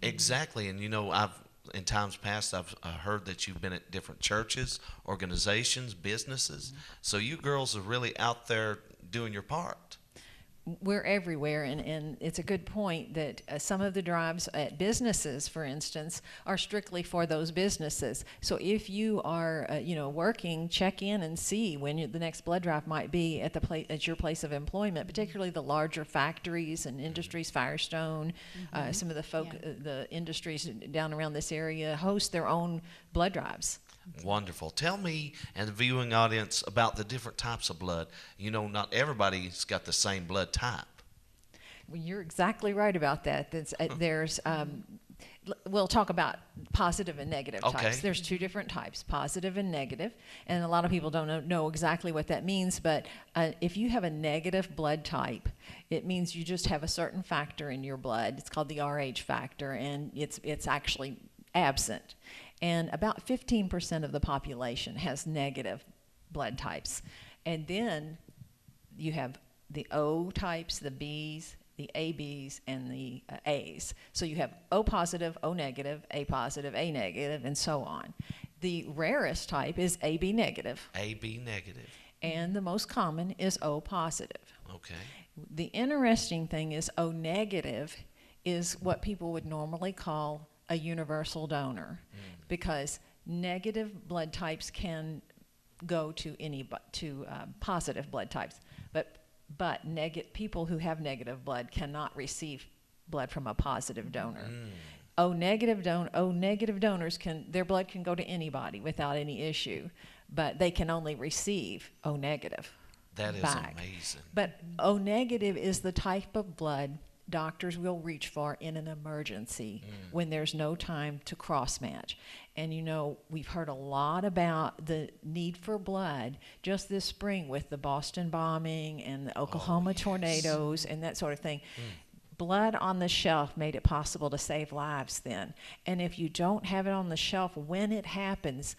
Exactly. And in times past, I've heard that you've been at different churches, organizations, businesses. So you girls are really out there doing your part. We're everywhere, and it's a good point that some of the drives at businesses, for instance, are strictly for those businesses. So if you are, working, check in and see when the next blood drive might be at at your place of employment, particularly the larger factories and industries. Firestone, some of the the industries down around this area host their own blood drives. Wonderful. Tell me and the viewing audience about the different types of blood. Not everybody's got the same blood type. Well, you're exactly right about that. We'll talk about positive and negative Okay. types. There's two different types, positive and negative, and a lot of people don't know exactly what that means, but if you have a negative blood type, it means you just have a certain factor in your blood. It's called the Rh factor, and it's actually absent. And about 15% of the population has negative blood types. And then you have the O types, the Bs, the ABs, and the As. So you have O positive, O negative, A positive, A negative, and so on. The rarest type is AB negative. AB negative. And the most common is O positive. Okay. The interesting thing is O negative is what people would normally call a universal donor, because negative blood types can go to positive blood types, but people who have negative blood cannot receive blood from a positive donor. O negative donors their blood can go to anybody without any issue, but they can only receive O negative. That is back. amazing. But O negative is the type of blood doctors will reach for in an emergency when there's no time to cross match. And we've heard a lot about the need for blood just this spring with the Boston bombing and the Oklahoma tornadoes and that sort of thing. Blood on the shelf made it possible to save lives then. And if you don't have it on the shelf when it happens,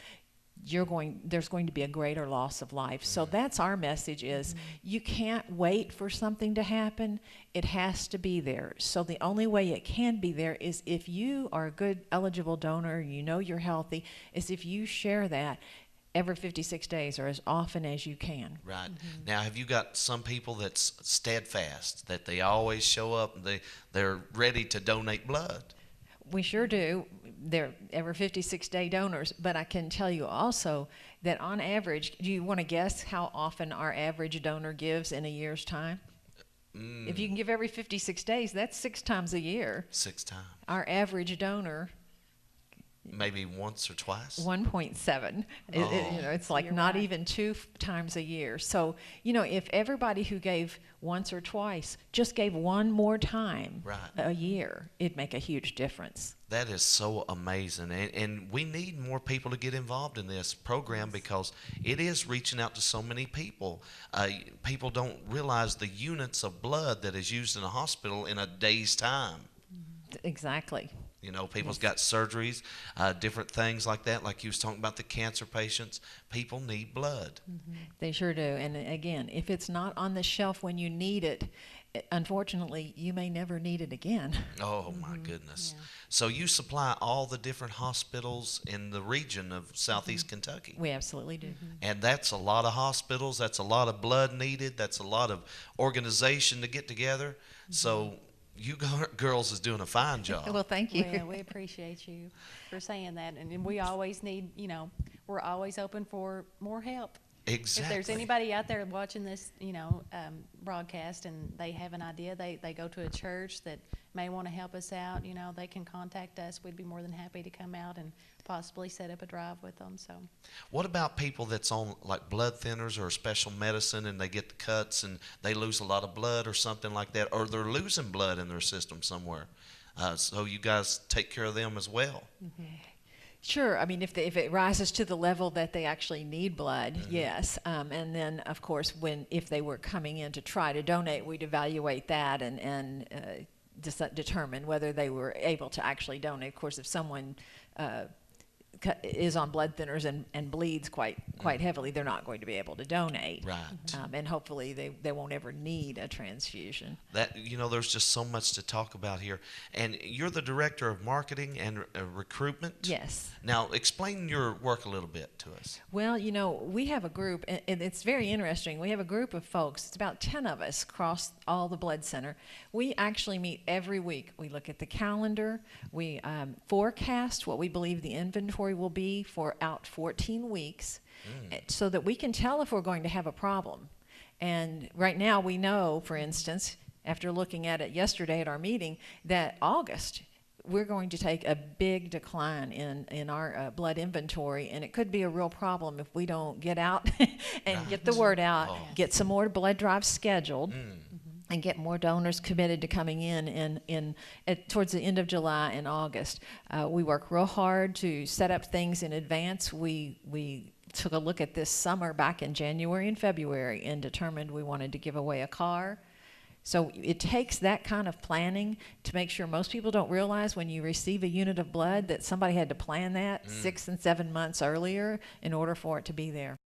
there's going to be a greater loss of life. So that's our message is you can't wait for something to happen. It has to be there. So the only way it can be there is if you are a good eligible donor, you're healthy, is if you share that every 56 days or as often as you can. Right. Now, have you got some people that's steadfast, that they always show up and they're ready to donate blood? We sure do. They're every 56-day donors, but I can tell you also that on average, do you want to guess how often our average donor gives in a year's time? If you can give every 56 days, that's 6 times a year. 6 times. Our average donor, maybe once or twice. 1.7. It's like You're not right. even 2 times a year. So, if everybody who gave once or twice just gave one more time a year, it'd make a huge difference. That is so amazing. And we need more people to get involved in this program because it is reaching out to so many people. People don't realize the units of blood that is used in a hospital in a day's time. Exactly. People's got surgeries, different things like that. Like you was talking about the cancer patients. People need blood. They sure do. And again, if it's not on the shelf when you need it, unfortunately, you may never need it again. Oh, my goodness. Yeah. So you supply all the different hospitals in the region of Southeast Kentucky. We absolutely do. And that's a lot of hospitals. That's a lot of blood needed. That's a lot of organization to get together. So you girls is doing a fine job. Well, thank you. Well, we appreciate you for saying that. And we always need, we're always open for more help. Exactly. If there's anybody out there watching this, broadcast and they have an idea, they go to a church that may want to help us out, they can contact us. We'd be more than happy to come out and possibly set up a drive with them. So, what about people that's on like blood thinners or special medicine and they get the cuts and they lose a lot of blood or something like that, or they're losing blood in their system somewhere? So you guys take care of them as well. Sure. I mean, if it rises to the level that they actually need blood, yes. And then, of course, if they were coming in to try to donate, we'd evaluate that and determine whether they were able to actually donate. Of course, if someone is on blood thinners and bleeds quite heavily, they're not going to be able to donate. Right. And hopefully they won't ever need a transfusion. That, there's just so much to talk about here. And you're the director of marketing and recruitment. Yes. Now, explain your work a little bit to us. Well, we have a group, and it's very interesting. We have a group of folks, it's about 10 of us across all the blood center. We actually meet every week. We look at the calendar. We forecast what we believe the inventory will be for out 14 weeks so that we can tell if we're going to have a problem. And right now we know, for instance, after looking at it yesterday at our meeting, that August, we're going to take a big decline in our blood inventory, and it could be a real problem if we don't get out and get the word out, get some more blood drives scheduled, and get more donors committed to coming in towards the end of July and August. We work real hard to set up things in advance. We took a look at this summer back in January and February and determined we wanted to give away a car. So it takes that kind of planning to make sure. Most people don't realize when you receive a unit of blood that somebody had to plan that 6 and 7 months earlier in order for it to be there.